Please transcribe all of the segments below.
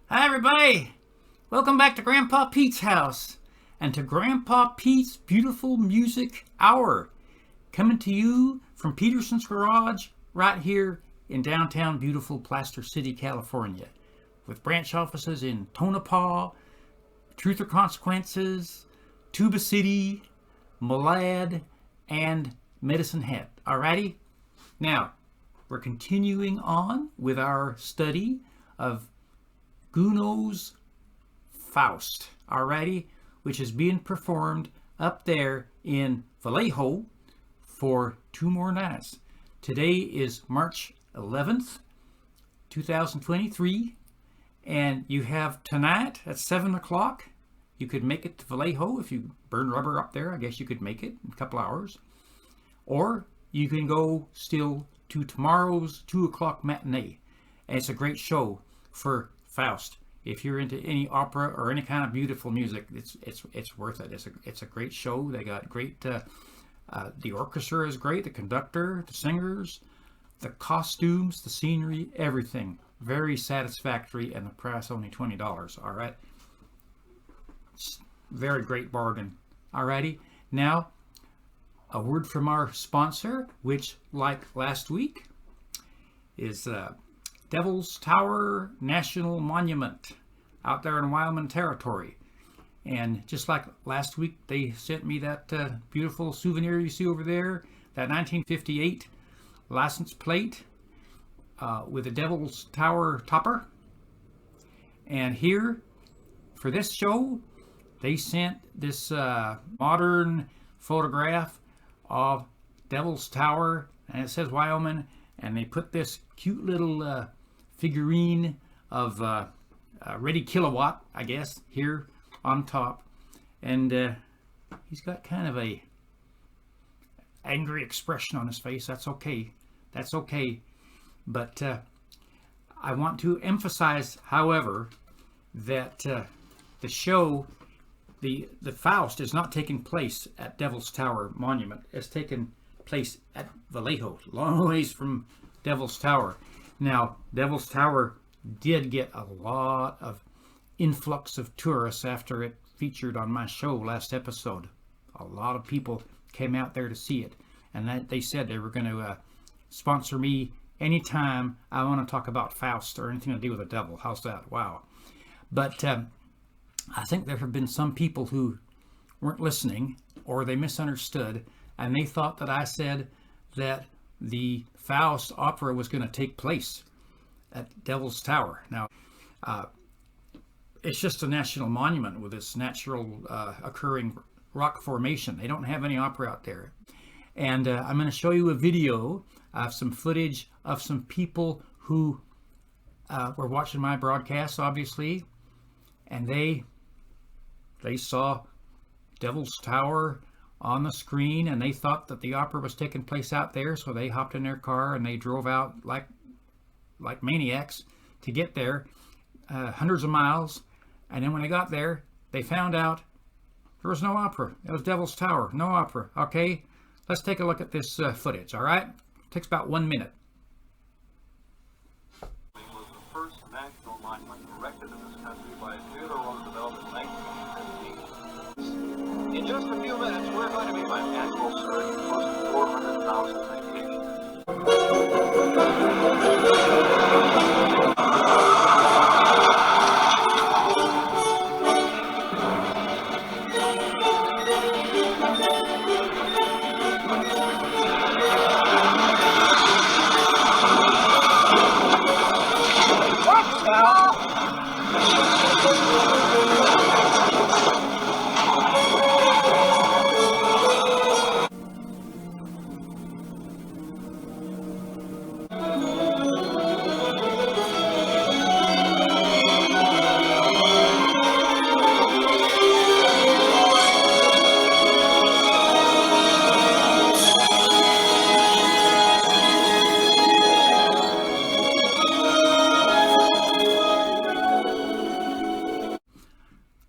Hi everybody! Welcome back to Grandpa Pete's house and to Grandpa Pete's Beautiful Music Hour, coming to you from Peterson's Garage right here in downtown beautiful Plaster City, California, with branch offices in Tonopah, Truth or Consequences, Tuba City, Malad, and Medicine Hat. Alrighty? Now, we're continuing on with our study of Gounod's Faust, alrighty, which is being performed up there in Vallejo for 2 more nights. Today is March 11th, 2023, and you have tonight at 7 o'clock. You could make it to Vallejo if you burn rubber up there. I guess you could make it in a couple hours. Or you can go still to tomorrow's 2 o'clock matinee. And it's a great show for Faust. If you're into any opera or any kind of beautiful music, it's worth it. It's a great show. They got great. The orchestra is great. The conductor, the singers, the costumes, the scenery, everything very satisfactory, and the price only $20. All right, very great bargain. Alrighty, now a word from our sponsor, which, like last week, is Devil's Tower National Monument out there in Wyoming Territory. And just like last week, they sent me that beautiful souvenir you see over there, that 1958 license plate with a Devil's Tower topper. And here, for this show, they sent this modern photograph of Devil's Tower, and it says Wyoming, and they put this cute little figurine of Ready Kilowatt, I guess, here on top. And he's got kind of a angry expression on his face. That's okay. That's okay. But I want to emphasize, however, that the show, the Faust, is not taking place at Devil's Tower Monument. It's taken place at Vallejo, long ways from Devil's Tower. Now, Devil's Tower did get a lot of influx of tourists after it featured on my show last episode. A lot of people came out there to see it, and they said they were going to sponsor me anytime I want to talk about Faust or anything to do with the devil. How's that? Wow. But I think there have been some people who weren't listening, or they misunderstood, and they thought that I said that the Faust opera was going to take place at Devil's Tower. Now, it's just a national monument with this natural occurring rock formation. They don't have any opera out there. And I'm going to show you a video of some footage of some people who were watching my broadcast, obviously, and they saw Devil's Tower on the screen, and they thought that the opera was taking place out there, so they hopped in their car and they drove out like maniacs to get there, hundreds of miles. And then when they got there, they found out there was no opera. It was Devil's Tower, no opera. Okay, let's take a look at this footage. All right, takes about 1 minute. It was the first national monument erected in this country by Theodore Roosevelt in 1915. In just a few minutes, we're going to be my annual surge of close to 400,000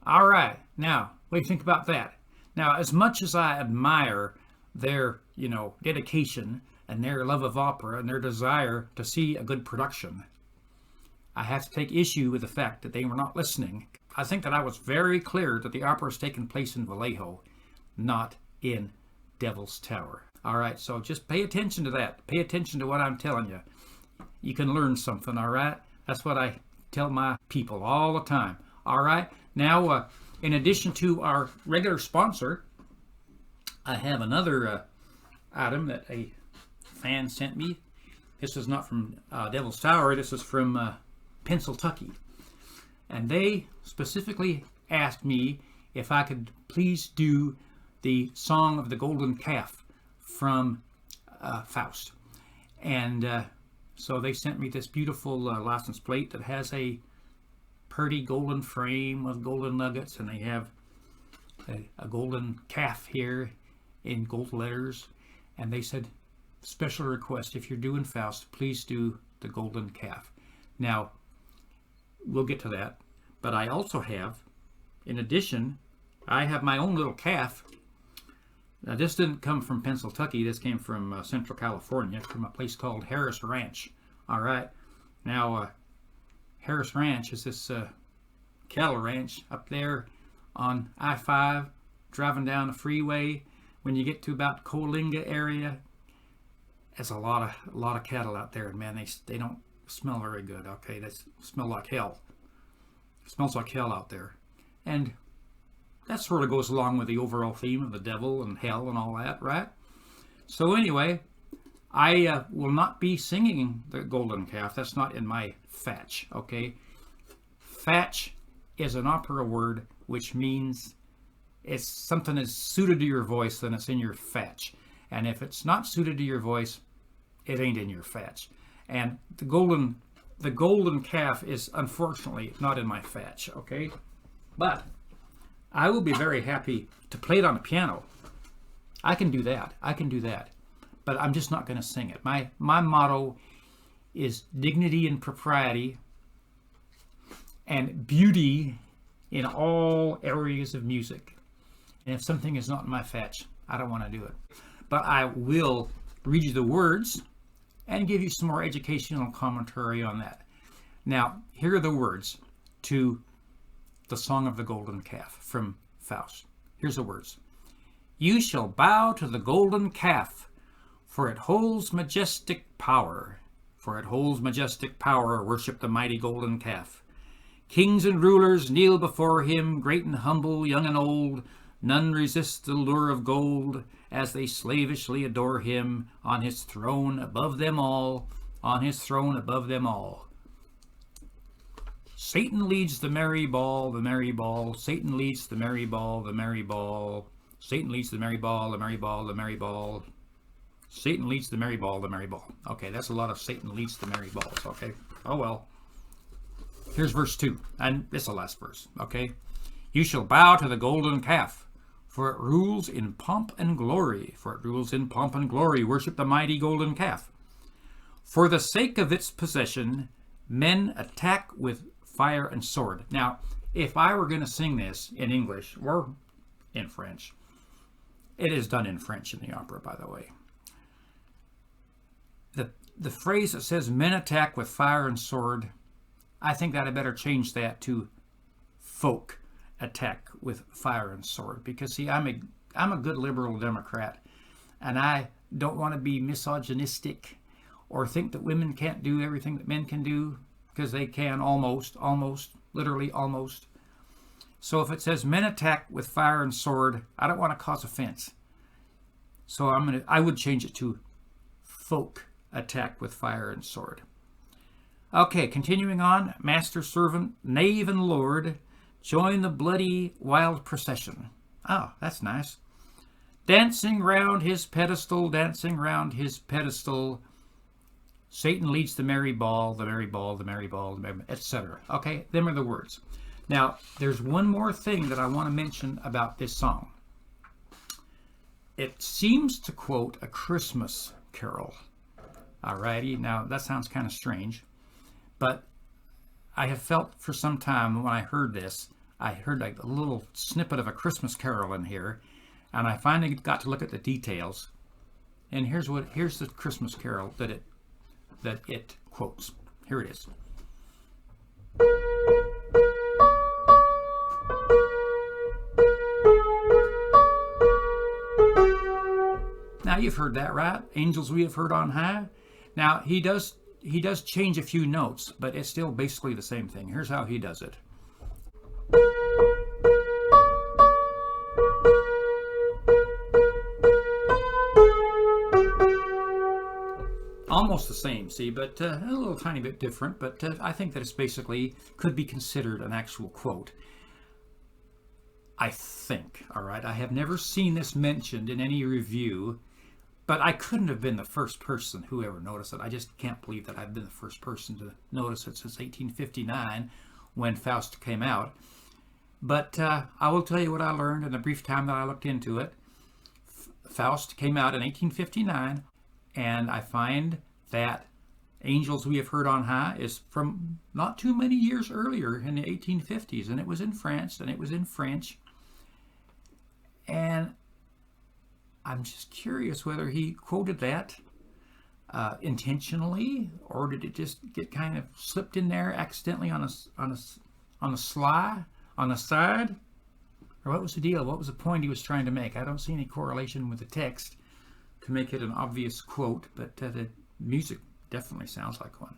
All right, now, what do you think about that? Now, as much as I admire their, dedication and their love of opera and their desire to see a good production, I have to take issue with the fact that they were not listening. I think that I was very clear that the opera is taking place in Vallejo, not in Devil's Tower. All right, so just pay attention to that. Pay attention to what I'm telling you. You can learn something, all right? That's what I tell my people all the time. All right, now in addition to our regular sponsor, I have another item that a fan sent me. This is not from Devil's Tower. This is from Pennsylvania. And they specifically asked me if I could please do the Song of the Golden Calf from Faust. And so they sent me this beautiful license plate that has a pretty golden frame with golden nuggets, and they have a golden calf here in gold letters. And they said, special request, if you're doing Faust, please do the golden calf. Now, we'll get to that. But I also have, in addition, I have my own little calf. Now, this didn't come from Pennsylvania. This came from Central California, from a place called Harris Ranch. All right. Now, Harris Ranch is this cattle ranch up there on I-5, driving down the freeway. When you get to about Coalinga area, there's a lot of cattle out there, and man, they don't smell very good. Okay, they smell like hell. It smells like hell out there, and that sort of goes along with the overall theme of the devil and hell and all that, right? So anyway, I will not be singing the Golden Calf. That's not in my fatch. Okay, fatch is an opera word which means it's something that's suited to your voice, then it's in your fatch. And if it's not suited to your voice, it ain't in your fatch. And the golden calf is unfortunately not in my fatch, okay? But I will be very happy to play it on the piano. I can do that. But I'm just not going to sing it. My motto is dignity and propriety and beauty in all areas of music. And if something is not in my fatch, I don't want to do it. But I will read you the words and give you some more educational commentary on that. Now, here are the words to the Song of the Golden Calf from Faust. Here's the words. You shall bow to the golden calf, for it holds majestic power. For it holds majestic power, worship the mighty golden calf. Kings and rulers kneel before him, great and humble, young and old. None resist the lure of gold, as they slavishly adore him on his throne above them all, on his throne above them all. Satan leads the merry ball, the merry ball. Satan leads the merry ball, the merry ball. Satan leads the merry ball, the merry ball, the merry ball. Satan leads the merry ball, the merry ball. Okay, that's a lot of Satan leads the merry balls, okay? Oh well. Here's verse 2, and it's the last verse, okay? You shall bow to the golden calf, for it rules in pomp and glory. For it rules in pomp and glory. Worship the mighty golden calf. For the sake of its possession, men attack with fire and sword. Now, if I were going to sing this in English or in French, it is done in French in the opera, by the way. The phrase that says men attack with fire and sword, I think that I better change that to folk attack with fire and sword, because see, I'm a good liberal Democrat, and I don't want to be misogynistic or think that women can't do everything that men can do, because they can almost, literally almost. So if it says men attack with fire and sword, I don't want to cause offense. So I would change it to folk attack with fire and sword. Okay, continuing on, master, servant, knave, and lord, join the bloody wild procession. Oh, that's nice. Dancing round his pedestal, dancing round his pedestal. Satan leads the merry ball, the merry ball, the merry ball, etc. Okay, them are the words. Now, there's one more thing that I want to mention about this song. It seems to quote a Christmas carol. Alrighty, now that sounds kind of strange, but I have felt for some time when I heard this, I heard like a little snippet of a Christmas carol in here, and I finally got to look at the details. And here's the Christmas carol that it quotes. Here it is. you've heard that, right? Angels we have heard on high. Now, he does change a few notes, but it's still basically the same thing. Here's how he does it. Almost the same, see, but a little tiny bit different, but I think that it's basically could be considered an actual quote. I think, all right? I have never seen this mentioned in any review, but I couldn't have been the first person who ever noticed it. I just can't believe that I've been the first person to notice it since 1859 when Faust came out. But I will tell you what I learned in the brief time that I looked into it. Faust came out in 1859, and I find that Angels We Have Heard on High is from not too many years earlier in the 1850s, and it was in France, and it was in French. And I'm just curious whether he quoted that intentionally, or did it just get kind of slipped in there accidentally on a side, or what was the deal? What was the point he was trying to make? I don't see any correlation with the text to make it an obvious quote, but the music definitely sounds like one.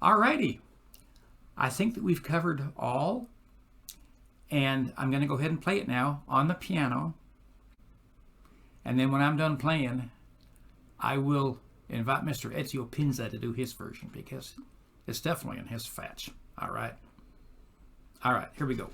Alrighty, I think that we've covered all, and I'm going to go ahead and play it now on the piano. And then when I'm done playing, I will invite Mr. Ezio Pinza to do his version, because it's definitely in his fetch. All right, here we go.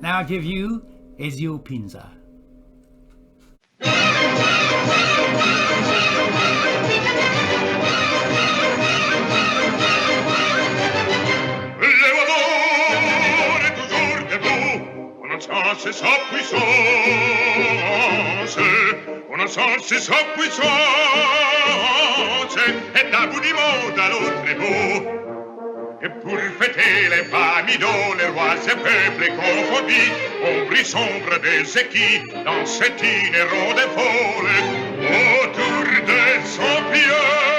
Now I'll give you Ezio Pinza. C'est sa puissance, on sent c'est sa puissance, est d'un bout du monde à l'autre bout. Et pour fêter les familles dont les rois et peuples confondus, ombre sombre des équipes dans cette itinéraire de folle, autour de son pied.